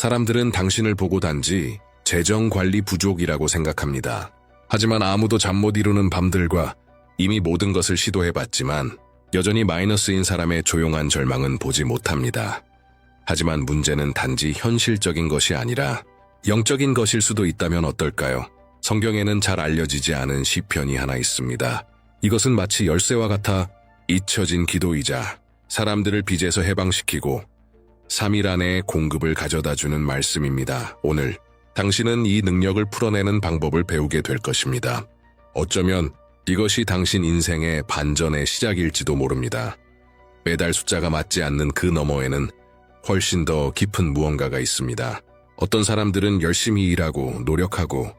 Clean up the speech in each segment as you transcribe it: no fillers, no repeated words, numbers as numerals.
사람들은 당신을 보고 단지 재정 관리 부족이라고 생각합니다. 하지만 아무도 잠 못 이루는 밤들과 이미 모든 것을 시도해봤지만 여전히 마이너스인 사람의 조용한 절망은 보지 못합니다. 하지만 문제는 단지 현실적인 것이 아니라 영적인 것일 수도 있다면 어떨까요? 성경에는 잘 알려지지 않은 시편이 하나 있습니다. 이것은 마치 열쇠와 같아 잊혀진 기도이자 사람들을 빚에서 해방시키고 3일 안에 공급을 가져다주는 말씀입니다. 오늘 당신은 이 능력을 풀어내는 방법을 배우게 될 것입니다. 어쩌면 이것이 당신 인생의 반전의 시작일지도 모릅니다. 매달 숫자가 맞지 않는 그 너머에는 훨씬 더 깊은 무언가가 있습니다. 어떤 사람들은 열심히 일하고 노력하고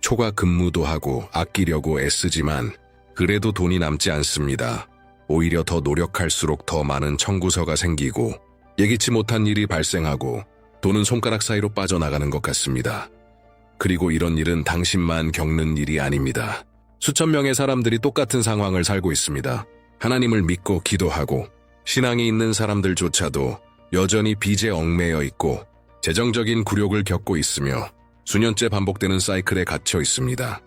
초과 근무도 하고 아끼려고 애쓰지만 그래도 돈이 남지 않습니다. 오히려 더 노력할수록 더 많은 청구서가 생기고 예기치 못한 일이 발생하고 돈은 손가락 사이로 빠져나가는 것 같습니다. 그리고 이런 일은 당신만 겪는 일이 아닙니다. 수천 명의 사람들이 똑같은 상황을 살고 있습니다. 하나님을 믿고 기도하고 신앙이 있는 사람들조차도 여전히 빚에 얽매여 있고 재정적인 굴욕을 겪고 있으며 수년째 반복되는 사이클에 갇혀 있습니다.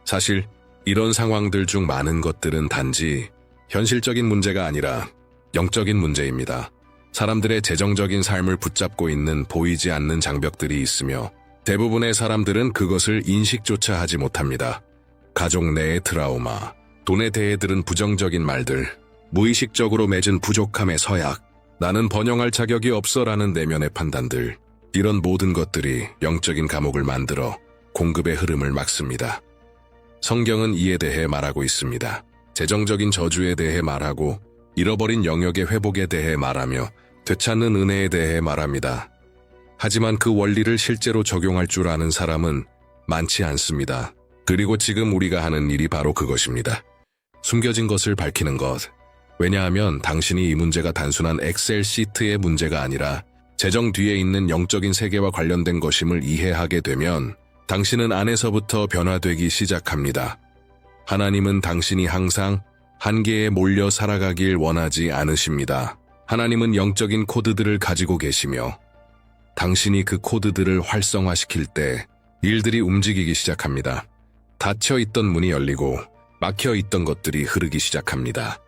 사실 이런 상황들 중 많은 것들은 단지 현실적인 문제가 아니라 영적인 문제입니다. 사람들의 재정적인 삶을 붙잡고 있는 보이지 않는 장벽들이 있으며 대부분의 사람들은 그것을 인식조차 하지 못합니다. 가족 내의 트라우마, 돈에 대해 들은 부정적인 말들, 무의식적으로 맺은 부족함의 서약, 나는 번영할 자격이 없어라는 내면의 판단들, 이런 모든 것들이 영적인 감옥을 만들어 공급의 흐름을 막습니다. 성경은 이에 대해 말하고 있습니다. 재정적인 저주에 대해 말하고 잃어버린 영역의 회복에 대해 말하며 되찾는 은혜에 대해 말합니다. 하지만 그 원리를 실제로 적용할 줄 아는 사람은 많지 않습니다. 그리고 지금 우리가 하는 일이 바로 그것입니다. 숨겨진 것을 밝히는 것. 왜냐하면 당신이 이 문제가 단순한 엑셀 시트의 문제가 아니라 재정 뒤에 있는 영적인 세계와 관련된 것임을 이해하게 되면 당신은 안에서부터 변화되기 시작합니다. 하나님은 당신이 항상 한계에 몰려 살아가길 원하지 않으십니다. 하나님은 영적인 코드들을 가지고 계시며 당신이 그 코드들을 활성화시킬 때 일들이 움직이기 시작합니다. 닫혀있던 문이 열리고 막혀있던 것들이 흐르기 시작합니다.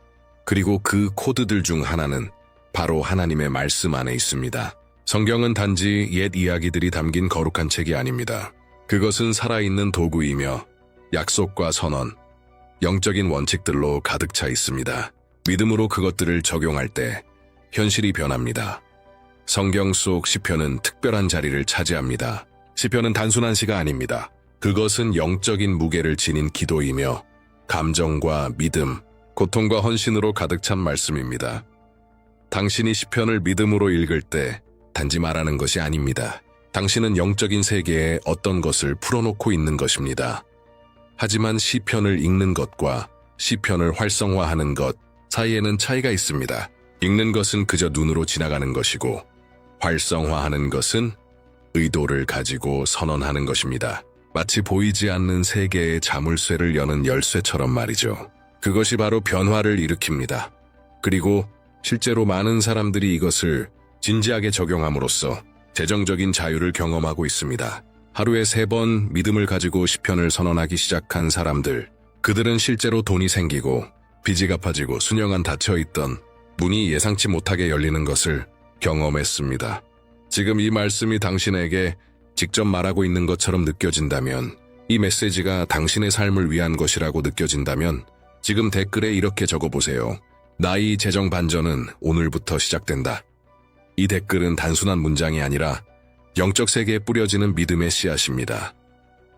그리고 그 코드들 중 하나는 바로 하나님의 말씀 안에 있습니다. 성경은 단지 옛 이야기들이 담긴 거룩한 책이 아닙니다. 그것은 살아있는 도구이며 약속과 선언, 영적인 원칙들로 가득 차 있습니다. 믿음으로 그것들을 적용할 때 현실이 변합니다. 성경 속 시편은 특별한 자리를 차지합니다. 시편은 단순한 시가 아닙니다. 그것은 영적인 무게를 지닌 기도이며 감정과 믿음, 고통과 헌신으로 가득 찬 말씀입니다. 당신이 시편을 믿음으로 읽을 때 단지 말하는 것이 아닙니다. 당신은 영적인 세계에 어떤 것을 풀어놓고 있는 것입니다. 하지만 시편을 읽는 것과 시편을 활성화하는 것 사이에는 차이가 있습니다. 읽는 것은 그저 눈으로 지나가는 것이고 활성화하는 것은 의도를 가지고 선언하는 것입니다. 마치 보이지 않는 세계의 자물쇠를 여는 열쇠처럼 말이죠. 그것이 바로 변화를 일으킵니다. 그리고 실제로 많은 사람들이 이것을 진지하게 적용함으로써 재정적인 자유를 경험하고 있습니다. 하루에 3번 믿음을 가지고 시편을 선언하기 시작한 사람들, 그들은 실제로 돈이 생기고 빚이 갚아지고 수년간 닫혀있던 문이 예상치 못하게 열리는 것을 경험했습니다. 지금 이 말씀이 당신에게 직접 말하고 있는 것처럼 느껴진다면, 이 메시지가 당신의 삶을 위한 것이라고 느껴진다면 지금 댓글에 이렇게 적어보세요. 나의 재정 반전은 오늘부터 시작된다. 이 댓글은 단순한 문장이 아니라 영적 세계에 뿌려지는 믿음의 씨앗입니다.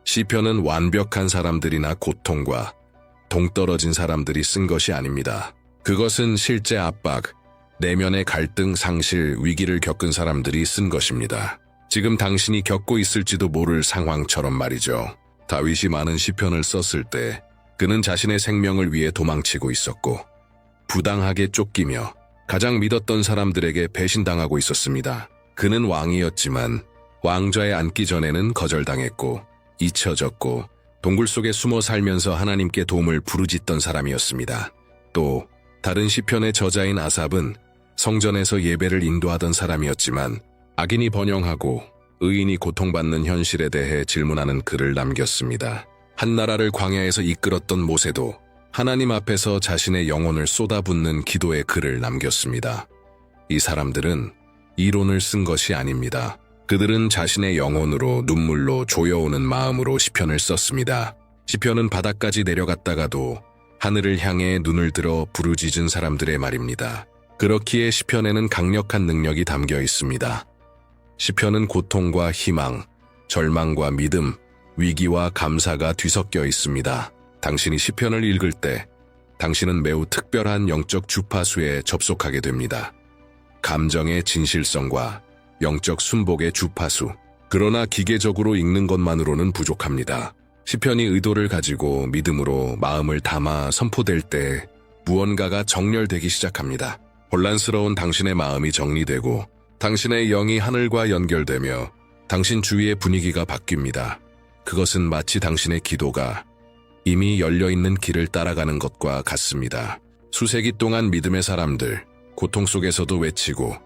시편은 완벽한 사람들이나 고통과 동떨어진 사람들이 쓴 것이 아닙니다. 그것은 실제 압박, 내면의 갈등, 상실, 위기를 겪은 사람들이 쓴 것입니다. 지금 당신이 겪고 있을지도 모를 상황처럼 말이죠. 다윗이 많은 시편을 썼을 때 그는 자신의 생명을 위해 도망치고 있었고 부당하게 쫓기며 가장 믿었던 사람들에게 배신당하고 있었습니다. 그는 왕이었지만 왕좌에 앉기 전에는 거절당했고 잊혀졌고 동굴 속에 숨어 살면서 하나님께 도움을 부르짖던 사람이었습니다. 또 다른 시편의 저자인 아삽은 성전에서 예배를 인도하던 사람이었지만 악인이 번영하고 의인이 고통받는 현실에 대해 질문하는 글을 남겼습니다. 한 나라를 광야에서 이끌었던 모세도 하나님 앞에서 자신의 영혼을 쏟아붓는 기도의 글을 남겼습니다. 이 사람들은 이론을 쓴 것이 아닙니다. 그들은 자신의 영혼으로 눈물로 조여오는 마음으로 시편을 썼습니다. 시편은 바다까지 내려갔다가도 하늘을 향해 눈을 들어 부르짖은 사람들의 말입니다. 그렇기에 시편에는 강력한 능력이 담겨 있습니다. 시편은 고통과 희망, 절망과 믿음, 위기와 감사가 뒤섞여 있습니다. 당신이 시편을 읽을 때 당신은 매우 특별한 영적 주파수에 접속하게 됩니다. 감정의 진실성과 영적 순복의 주파수. 그러나 기계적으로 읽는 것만으로는 부족합니다. 시편이 의도를 가지고 믿음으로 마음을 담아 선포될 때 무언가가 정렬되기 시작합니다. 혼란스러운 당신의 마음이 정리되고 당신의 영이 하늘과 연결되며 당신 주위의 분위기가 바뀝니다. 그것은 마치 당신의 기도가 이미 열려있는 길을 따라가는 것과 같습니다. 수세기 동안 믿음의 사람들, 고통 속에서도 외치고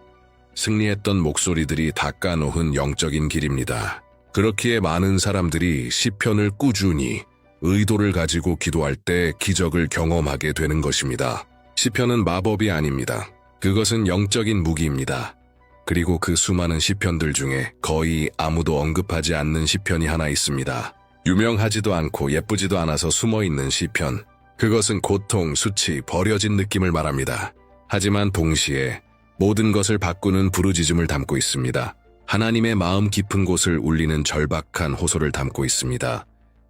승리했던 목소리들이 닦아놓은 영적인 길입니다. 그렇기에 많은 사람들이 시편을 꾸준히 의도를 가지고 기도할 때 기적을 경험하게 되는 것입니다. 시편은 마법이 아닙니다. 그것은 영적인 무기입니다. 그리고 그 수많은 시편들 중에 거의 아무도 언급하지 않는 시편이 하나 있습니다. 유명하지도 않고 예쁘지도 않아서 숨어있는 시편. 그것은 고통, 수치, 버려진 느낌을 말합니다. 하지만 동시에 모든 것을 바꾸는 부르짖음을 담고 있습니다. 하나님의 마음 깊은 곳을 울리는 절박한 호소를 담고 있습니다.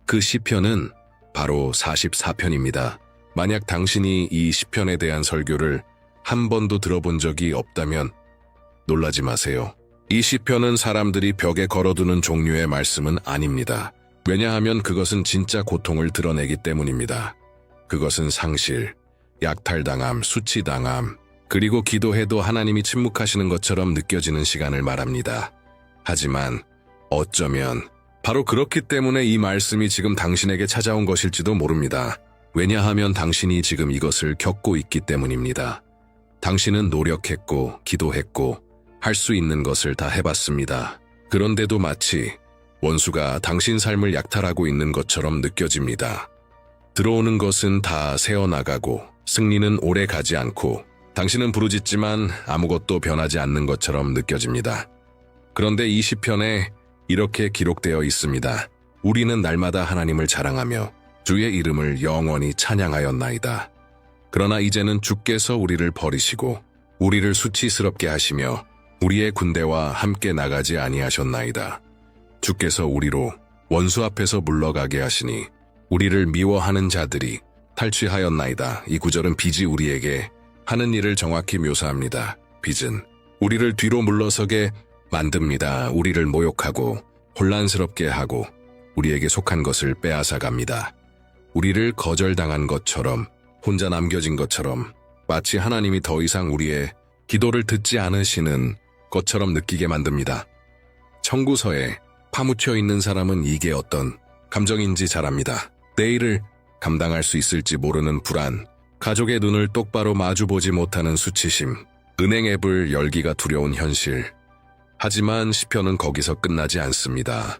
그 시편은 바로 44편입니다. 만약 당신이 이 시편에 대한 설교를 한 번도 들어본 적이 없다면 놀라지 마세요. 이 시편은 사람들이 벽에 걸어두는 종류의 말씀은 아닙니다. 왜냐하면 그것은 진짜 고통을 드러내기 때문입니다. 그것은 상실, 약탈당함, 수치당함, 그리고 기도해도 하나님이 침묵하시는 것처럼 느껴지는 시간을 말합니다. 하지만 어쩌면 바로 그렇기 때문에 이 말씀이 지금 당신에게 찾아온 것일지도 모릅니다. 왜냐하면 당신이 지금 이것을 겪고 있기 때문입니다. 당신은 노력했고 기도했고 할 수 있는 것을 다 해봤습니다. 그런데도 마치 원수가 당신 삶을 약탈하고 있는 것처럼 느껴집니다. 들어오는 것은 다 새어나가고 승리는 오래 가지 않고 당신은 부르짖지만 아무것도 변하지 않는 것처럼 느껴집니다. 그런데 이 시편에 이렇게 기록되어 있습니다. 우리는 날마다 하나님을 자랑하며 주의 이름을 영원히 찬양하였나이다. 그러나 이제는 주께서 우리를 버리시고 우리를 수치스럽게 하시며 우리의 군대와 함께 나가지 아니하셨나이다. 주께서 우리로 원수 앞에서 물러가게 하시니 우리를 미워하는 자들이 탈취하였나이다. 이 구절은 빚이 우리에게 하는 일을 정확히 묘사합니다. 빚은 우리를 뒤로 물러서게 만듭니다. 우리를 모욕하고 혼란스럽게 하고 우리에게 속한 것을 빼앗아갑니다. 우리를 거절당한 것처럼 혼자 남겨진 것처럼 마치 하나님이 더 이상 우리의 기도를 듣지 않으시는 것처럼 느끼게 만듭니다. 청구서에 파묻혀 있는 사람은 이게 어떤 감정인지 잘 압니다. 내일을 감당할 수 있을지 모르는 불안, 가족의 눈을 똑바로 마주보지 못하는 수치심, 은행 앱을 열기가 두려운 현실. 하지만 시편은 거기서 끝나지 않습니다.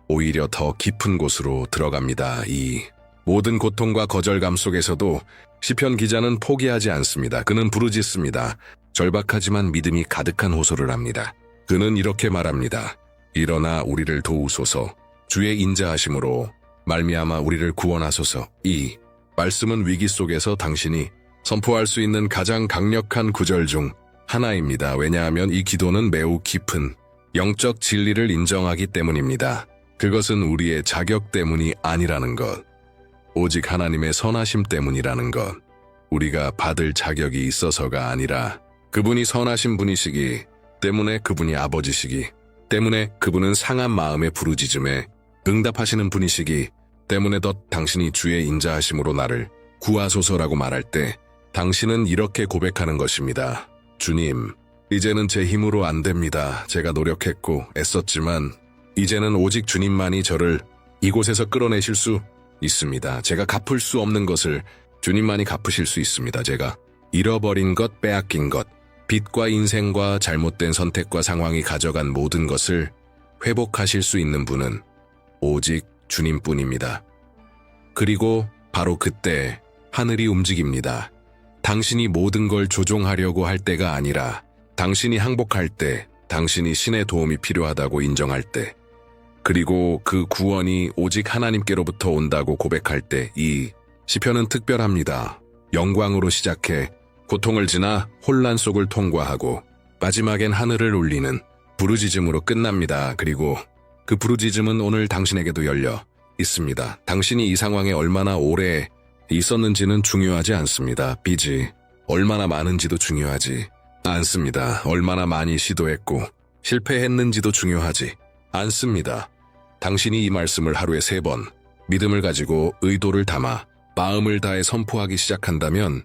오히려 더 깊은 곳으로 들어갑니다. 이 모든 고통과 거절감 속에서도 시편 기자는 포기하지 않습니다. 그는 부르짖습니다. 절박하지만 믿음이 가득한 호소를 합니다. 그는 이렇게 말합니다. 일어나 우리를 도우소서. 주의 인자하심으로 말미암아 우리를 구원하소서. 이 말씀은 위기 속에서 당신이 선포할 수 있는 가장 강력한 구절 중 하나입니다. 왜냐하면 이 기도는 매우 깊은 영적 진리를 인정하기 때문입니다. 그것은 우리의 자격 때문이 아니라는 것, 오직 하나님의 선하심 때문이라는 것, 우리가 받을 자격이 있어서가 아니라 그분이 선하신 분이시기 때문에, 그분이 아버지시기 때문에, 그분은 상한 마음의 부르짖음에 응답하시는 분이시기 때문에 더 당신이 주의 인자하심으로 나를 구하소서라고 말할 때 당신은 이렇게 고백하는 것입니다. 주님, 이제는 제 힘으로 안 됩니다. 제가 노력했고 애썼지만 이제는 오직 주님만이 저를 이곳에서 끌어내실 수 있습니다. 제가 갚을 수 없는 것을 주님만이 갚으실 수 있습니다. 제가 잃어버린 것, 빼앗긴 것, 빚과 인생과 잘못된 선택과 상황이 가져간 모든 것을 회복하실 수 있는 분은 오직 주님뿐입니다. 그리고 바로 그때 하늘이 움직입니다. 당신이 모든 걸 조종하려고 할 때가 아니라 당신이 항복할 때, 당신이 신의 도움이 필요하다고 인정할 때, 그리고 그 구원이 오직 하나님께로부터 온다고 고백할 때 이 시편은 특별합니다. 영광으로 시작해 고통을 지나 혼란 속을 통과하고 마지막엔 하늘을 울리는 부르짖음으로 끝납니다. 그리고 그 부르짖음은 오늘 당신에게도 열려 있습니다. 당신이 이 상황에 얼마나 오래 있었는지는 중요하지 않습니다. 빚이 얼마나 많은지도 중요하지 않습니다. 얼마나 많이 시도했고 실패했는지도 중요하지 않습니다. 당신이 이 말씀을 하루에 3번 믿음을 가지고 의도를 담아 마음을 다해 선포하기 시작한다면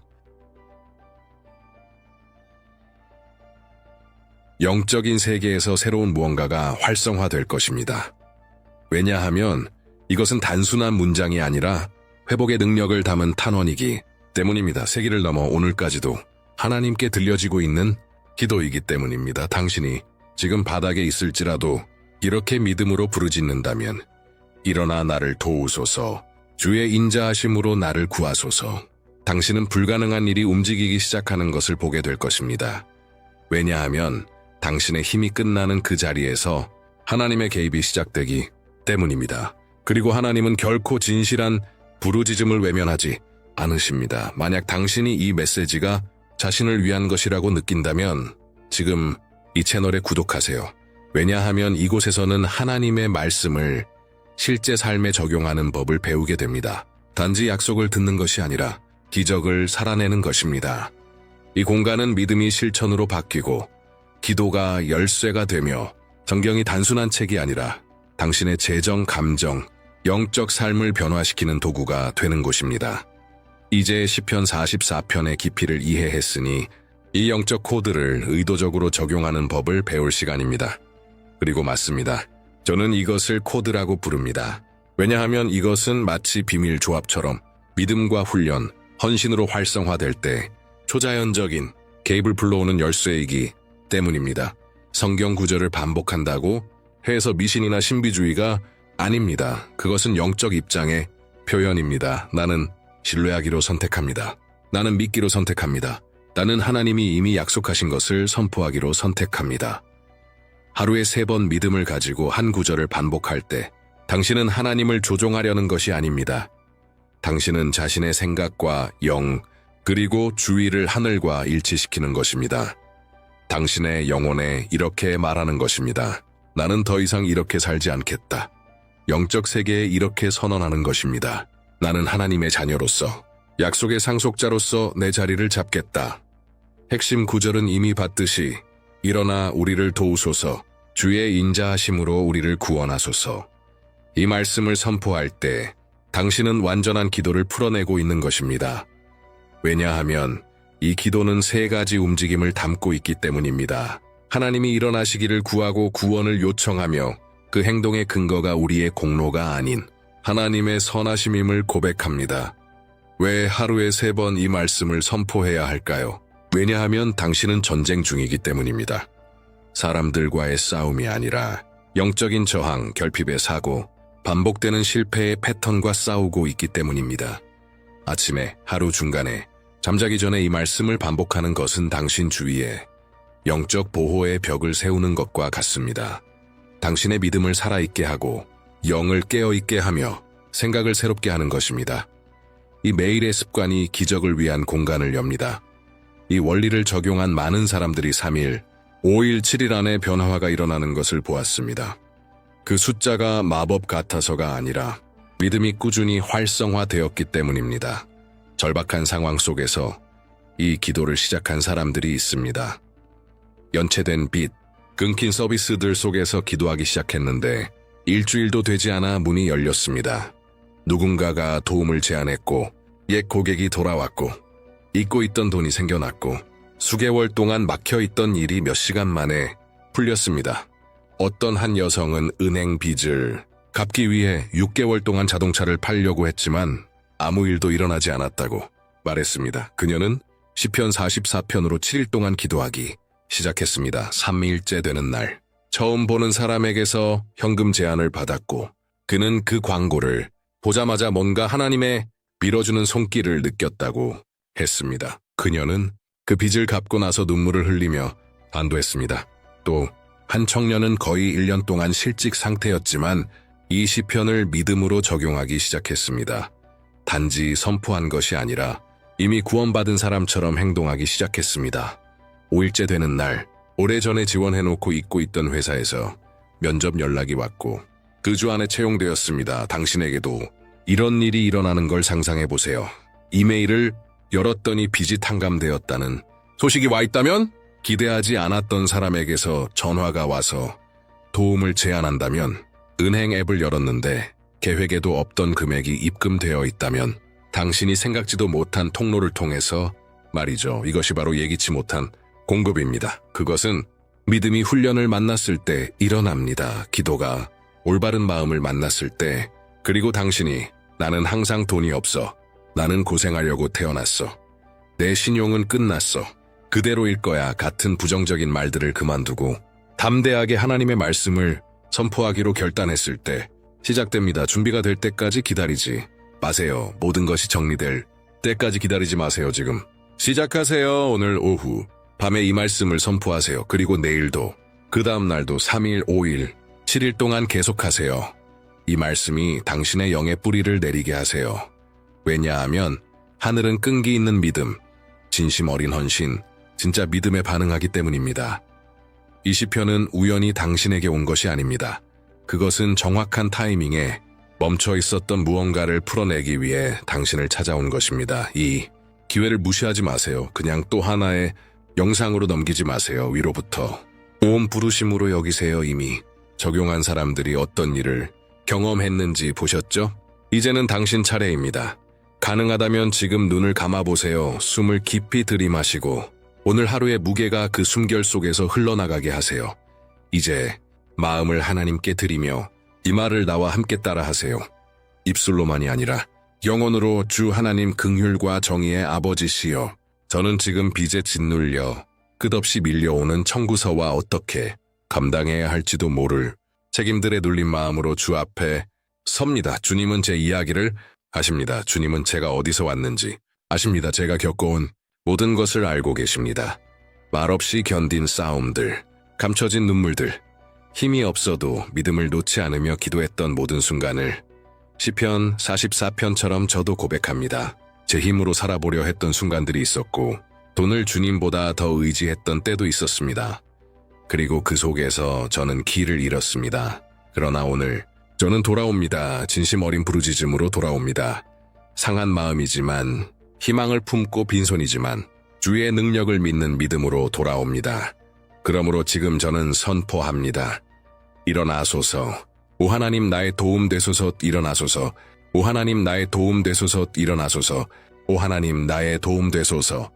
영적인 세계에서 새로운 무언가가 활성화될 것입니다. 왜냐하면 이것은 단순한 문장이 아니라 회복의 능력을 담은 탄원이기 때문입니다. 세기를 넘어 오늘까지도 하나님께 들려지고 있는 기도이기 때문입니다. 당신이 지금 바닥에 있을지라도 이렇게 믿음으로 부르짖는다면 일어나 나를 도우소서, 주의 인자하심으로 나를 구하소서. 당신은 불가능한 일이 움직이기 시작하는 것을 보게 될 것입니다. 왜냐하면 당신의 힘이 끝나는 그 자리에서 하나님의 개입이 시작되기 때문입니다. 그리고 하나님은 결코 진실한 부르짖음을 외면하지 않으십니다. 만약 당신이 이 메시지가 자신을 위한 것이라고 느낀다면 지금 이 채널에 구독하세요. 왜냐하면 이곳에서는 하나님의 말씀을 실제 삶에 적용하는 법을 배우게 됩니다. 단지 약속을 듣는 것이 아니라 기적을 살아내는 것입니다. 이 공간은 믿음이 실천으로 바뀌고 기도가 열쇠가 되며 성경이 단순한 책이 아니라 당신의 재정, 감정, 영적 삶을 변화시키는 도구가 되는 곳입니다. 이제 시편 44편의 깊이를 이해했으니 이 영적 코드를 의도적으로 적용하는 법을 배울 시간입니다. 그리고 맞습니다. 저는 이것을 코드라고 부릅니다. 왜냐하면 이것은 마치 비밀 조합처럼 믿음과 훈련, 헌신으로 활성화될 때 초자연적인 개입을 불러오는 열쇠이기 때문입니다. 성경 구절을 반복한다고 해서 미신이나 신비주의가 아닙니다. 그것은 영적 입장의 표현입니다. 나는 신뢰하기로 선택합니다. 나는 믿기로 선택합니다. 나는 하나님이 이미 약속하신 것을 선포하기로 선택합니다. 하루에 3번 믿음을 가지고 한 구절을 반복할 때 당신은 하나님을 조종하려는 것이 아닙니다. 당신은 자신의 생각과 영, 그리고 주의를 하늘과 일치시키는 것입니다. 당신의 영혼에 이렇게 말하는 것입니다. 나는 더 이상 이렇게 살지 않겠다. 영적 세계에 이렇게 선언하는 것입니다. 나는 하나님의 자녀로서, 약속의 상속자로서 내 자리를 잡겠다. 핵심 구절은 이미 봤듯이 일어나 우리를 도우소서, 주의 인자하심으로 우리를 구원하소서. 이 말씀을 선포할 때 당신은 완전한 기도를 풀어내고 있는 것입니다. 왜냐하면 이 기도는 3가지 움직임을 담고 있기 때문입니다. 하나님이 일어나시기를 구하고 구원을 요청하며 그 행동의 근거가 우리의 공로가 아닌 하나님의 선하심임을 고백합니다. 왜 하루에 3번 이 말씀을 선포해야 할까요? 왜냐하면 당신은 전쟁 중이기 때문입니다. 사람들과의 싸움이 아니라 영적인 저항, 결핍의 사고, 반복되는 실패의 패턴과 싸우고 있기 때문입니다. 아침에, 하루 중간에, 잠자기 전에 이 말씀을 반복하는 것은 당신 주위에 영적 보호의 벽을 세우는 것과 같습니다. 당신의 믿음을 살아있게 하고 영을 깨어있게 하며 생각을 새롭게 하는 것입니다. 이 매일의 습관이 기적을 위한 공간을 엽니다. 이 원리를 적용한 많은 사람들이 3일, 5일, 7일 안에 변화가 일어나는 것을 보았습니다. 그 숫자가 마법 같아서가 아니라 믿음이 꾸준히 활성화되었기 때문입니다. 절박한 상황 속에서 이 기도를 시작한 사람들이 있습니다. 연체된 빚, 끊긴 서비스들 속에서 기도하기 시작했는데 일주일도 되지 않아 문이 열렸습니다. 누군가가 도움을 제안했고 옛 고객이 돌아왔고 잊고 있던 돈이 생겨났고 수개월 동안 막혀있던 일이 몇 시간 만에 풀렸습니다. 어떤 한 여성은 은행 빚을 갚기 위해 6개월 동안 자동차를 팔려고 했지만 아무 일도 일어나지 않았다고 말했습니다. 그녀는 시편 44편으로 7일 동안 기도하기 시작했습니다. 3일째 되는 날, 처음 보는 사람에게서 현금 제안을 받았고 그는 그 광고를 보자마자 뭔가 하나님의 밀어주는 손길을 느꼈다고 했습니다. 그녀는 그 빚을 갚고 나서 눈물을 흘리며 안도했습니다. 또 한 청년은 거의 1년 동안 실직 상태였지만 이 시편을 믿음으로 적용하기 시작했습니다. 단지 선포한 것이 아니라 이미 구원받은 사람처럼 행동하기 시작했습니다. 5일째 되는 날, 오래전에 지원해놓고 잊고 있던 회사에서 면접 연락이 왔고 그 주 안에 채용되었습니다. 당신에게도 이런 일이 일어나는 걸 상상해보세요. 이메일을 열었더니 빚이 탕감되었다는 소식이 와 있다면? 기대하지 않았던 사람에게서 전화가 와서 도움을 제안한다면? 은행 앱을 열었는데 계획에도 없던 금액이 입금되어 있다면? 당신이 생각지도 못한 통로를 통해서 말이죠. 이것이 바로 예기치 못한 공급입니다. 그것은 믿음이 훈련을 만났을 때 일어납니다. 기도가 올바른 마음을 만났을 때, 그리고 당신이 나는 항상 돈이 없어. 나는 고생하려고 태어났어. 내 신용은 끝났어. 그대로일 거야 같은 부정적인 말들을 그만두고 담대하게 하나님의 말씀을 선포하기로 결단했을 때 시작됩니다. 준비가 될 때까지 기다리지 마세요. 모든 것이 정리될 때까지 기다리지 마세요. 지금 시작하세요. 오늘 오후 밤에 이 말씀을 선포하세요. 그리고 내일도, 그 다음 날도 3일, 5일, 7일 동안 계속하세요. 이 말씀이 당신의 영의 뿌리를 내리게 하세요. 왜냐하면 하늘은 끈기 있는 믿음, 진심 어린 헌신, 진짜 믿음에 반응하기 때문입니다. 이 시편은 우연히 당신에게 온 것이 아닙니다. 그것은 정확한 타이밍에 멈춰 있었던 무언가를 풀어내기 위해 당신을 찾아온 것입니다. 이 기회를 무시하지 마세요. 그냥 또 하나의 영상으로 넘기지 마세요. 위로부터 온 부르심으로 여기세요. 이미 적용한 사람들이 어떤 일을 경험했는지 보셨죠? 이제는 당신 차례입니다. 가능하다면 지금 눈을 감아보세요. 숨을 깊이 들이마시고 오늘 하루의 무게가 그 숨결 속에서 흘러나가게 하세요. 이제 마음을 하나님께 드리며 이 말을 나와 함께 따라하세요. 입술로만이 아니라 영혼으로 주 하나님 긍휼과 정의의 아버지시여, 저는 지금 빚에 짓눌려 끝없이 밀려오는 청구서와 어떻게 감당해야 할지도 모를 책임들에 눌린 마음으로 주 앞에 섭니다. 주님은 제 이야기를 아십니다. 주님은 제가 어디서 왔는지 아십니다. 제가 겪어온 모든 것을 알고 계십니다. 말없이 견딘 싸움들, 감춰진 눈물들, 힘이 없어도 믿음을 놓지 않으며 기도했던 모든 순간을 시편 44편처럼 저도 고백합니다. 제 힘으로 살아보려 했던 순간들이 있었고 돈을 주님보다 더 의지했던 때도 있었습니다. 그리고 그 속에서 저는 길을 잃었습니다. 그러나 오늘 저는 돌아옵니다. 진심 어린 부르짖음으로 돌아옵니다. 상한 마음이지만, 희망을 품고 빈손이지만 주의 능력을 믿는 믿음으로 돌아옵니다. 그러므로 지금 저는 선포합니다. 일어나소서. 오 하나님 나의 도움 되소서. 일어나소서. 오 하나님 나의 도움 되소서. 일어나소서. 오 하나님 나의 도움 되소서.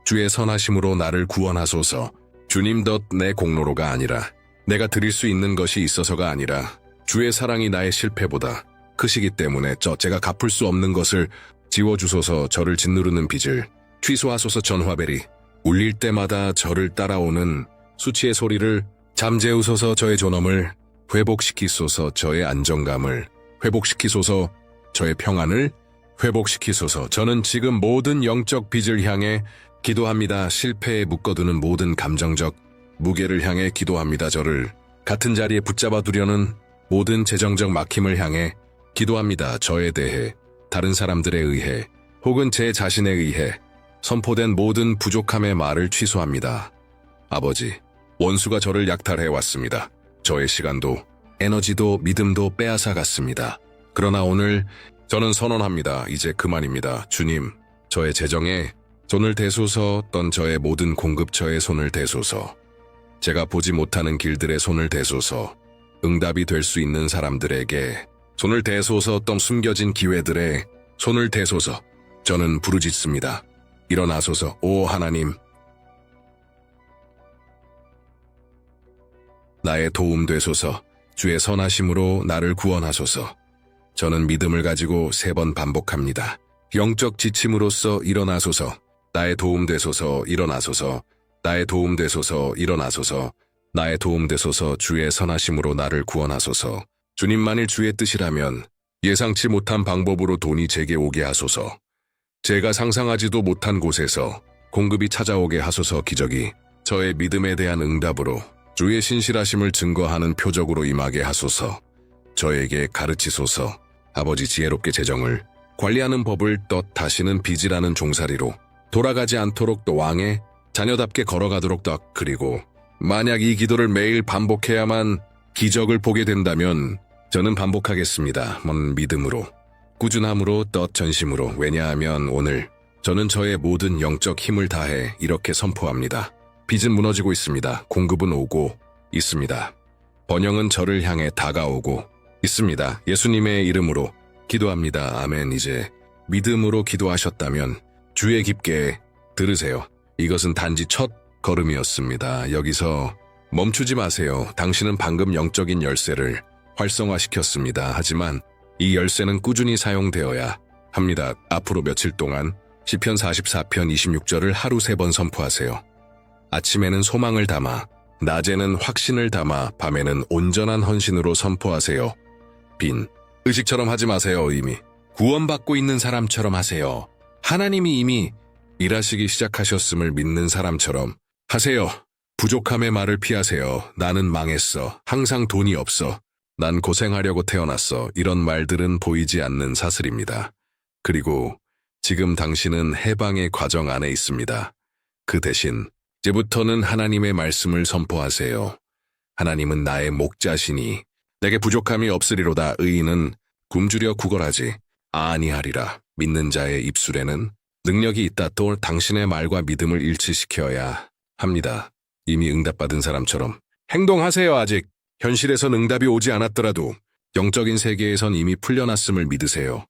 주의 선하심으로 나를 구원하소서. 주님 덧 내 공로로가 아니라 내가 드릴 수 있는 것이 있어서가 아니라 주의 사랑이 나의 실패보다 크시기 때문에 제가 갚을 수 없는 것을 지워주소서. 저를 짓누르는 빚을 취소하소서. 전화벨이 울릴 때마다 저를 따라오는 수치의 소리를 잠재우소서. 저의 존엄을 회복시키소서. 저의 안정감을 회복시키소서. 저의 평안을 회복시키소서. 저는 지금 모든 영적 빚을 향해 기도합니다. 실패에 묶어두는 모든 감정적 무게를 향해 기도합니다. 저를 같은 자리에 붙잡아 두려는 모든 재정적 막힘을 향해 기도합니다. 저에 대해, 다른 사람들에 의해, 혹은 제 자신에 의해 선포된 모든 부족함의 말을 취소합니다. 아버지, 원수가 저를 약탈해왔습니다. 저의 시간도, 에너지도, 믿음도 빼앗아 갔습니다. 그러나 오늘 저는 선언합니다. 이제 그만입니다. 주님, 저의 재정에 손을 대소서. 떤 저의 모든 공급처에 손을 대소서. 제가 보지 못하는 길들에 손을 대소서. 응답이 될 수 있는 사람들에게 손을 대소서. 떤 숨겨진 기회들에 손을 대소서. 저는 부르짖습니다. 일어나소서. 오 하나님, 나의 도움 되소서. 주의 선하심으로 나를 구원하소서. 저는 믿음을 가지고 3번 반복합니다. 영적 지침으로써 일어나소서. 나의 도움 되소서. 일어나소서. 나의 도움 되소서. 일어나소서. 나의 도움되소서. 주의 선하심으로 나를 구원하소서. 주님, 만일 주의 뜻이라면 예상치 못한 방법으로 돈이 제게 오게 하소서. 제가 상상하지도 못한 곳에서 공급이 찾아오게 하소서. 기적이 저의 믿음에 대한 응답으로 주의 신실하심을 증거하는 표적으로 임하게 하소서. 저에게 가르치소서. 아버지, 지혜롭게 재정을 관리하는 법을 다시는 빚이라는 종살이로 돌아가지 않도록 또 왕의 자녀답게 걸어가도록 그리고 만약 이 기도를 매일 반복해야만 기적을 보게 된다면 저는 반복하겠습니다. 믿음으로, 꾸준함으로, 전심으로. 왜냐하면 오늘 저는 저의 모든 영적 힘을 다해 이렇게 선포합니다. 빚은 무너지고 있습니다. 공급은 오고 있습니다. 번영은 저를 향해 다가오고 있습니다. 예수님의 이름으로 기도합니다. 아멘. 이제 믿음으로 기도하셨다면 주의 깊게 들으세요. 이것은 단지 첫 걸음이었습니다. 여기서 멈추지 마세요. 당신은 방금 영적인 열쇠를 활성화시켰습니다. 하지만 이 열쇠는 꾸준히 사용되어야 합니다. 앞으로 며칠 동안 시편 44편 26절을 하루 3번 선포하세요. 아침에는 소망을 담아, 낮에는 확신을 담아, 밤에는 온전한 헌신으로 선포하세요. 빈 의식처럼 하지 마세요. 이미 구원받고 있는 사람처럼 하세요. 하나님이 이미 일하시기 시작하셨음을 믿는 사람처럼 하세요. 부족함의 말을 피하세요. 나는 망했어. 항상 돈이 없어. 난 고생하려고 태어났어. 이런 말들은 보이지 않는 사슬입니다. 그리고 지금 당신은 해방의 과정 안에 있습니다. 그 대신 이제부터는 하나님의 말씀을 선포하세요. 하나님은 나의 목자시니 내게 부족함이 없으리로다. 의인은 굶주려 구걸하지 아니하리라. 믿는 자의 입술에는 능력이 있다. 또 당신의 말과 믿음을 일치시켜야 합니다. 이미 응답받은 사람처럼 행동하세요. 아직 현실에선 응답이 오지 않았더라도 영적인 세계에선 이미 풀려났음을 믿으세요.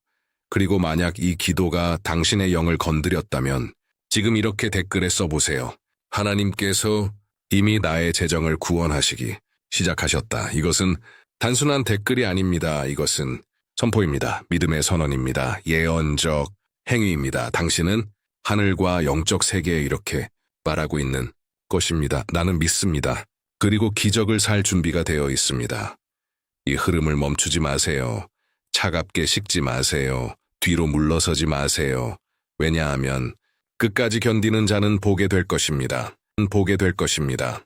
그리고 만약 이 기도가 당신의 영을 건드렸다면 지금 이렇게 댓글에 써보세요. 하나님께서 이미 나의 재정을 구원하시기 시작하셨다. 이것은 단순한 댓글이 아닙니다. 이것은 선포입니다. 믿음의 선언입니다. 예언적 행위입니다. 당신은 하늘과 영적 세계에 이렇게 말하고 있는 것입니다. 나는 믿습니다. 그리고 기적을 살 준비가 되어 있습니다. 이 흐름을 멈추지 마세요. 차갑게 식지 마세요. 뒤로 물러서지 마세요. 왜냐하면 끝까지 견디는 자는 보게 될 것입니다. 보게 될 것입니다.